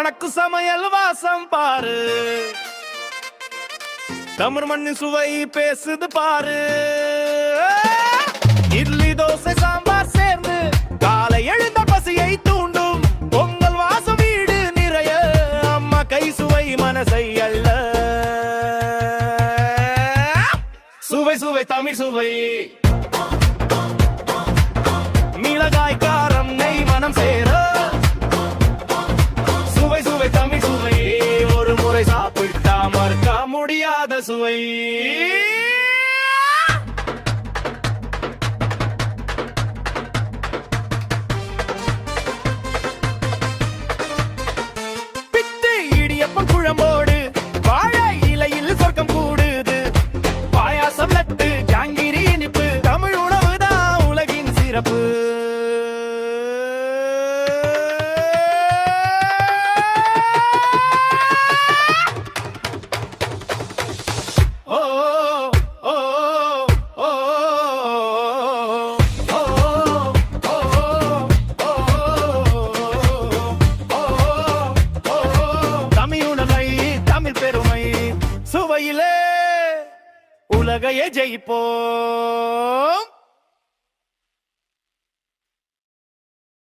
மணக்கு சமையல் வாசம் பாரு, தமிழ் மண்ணின் சுவை பேசுது பாரு. இட்லி தோசை சாம்பார் சேர்ந்து காலை எழுந்த பசியை தூண்டும். பொங்கல் வாசம் வீடு நிறைய, அம்மா கை சுவை மனசை அள்ள. சுவை சுவை தமிழ் சுவை, மிளகாய் காரம் நெய் மனம் சேர. சுவை சுவை தமிழ் சுவை, ஒரு முறை சாப்பிட்டா மறுக்க முடியாத சுவை. பித்து இடியப்பம் குழம்போடு வாழை இலையில் சொர்க்கம் கூடுது. பாயாசம் லட்டு ஜாங்கிரி இனிப்பு, தமிழ் உணவுதான் உலகின் சிறப்பு. சுவையிலே உலகையே ஜெயிப்போம்.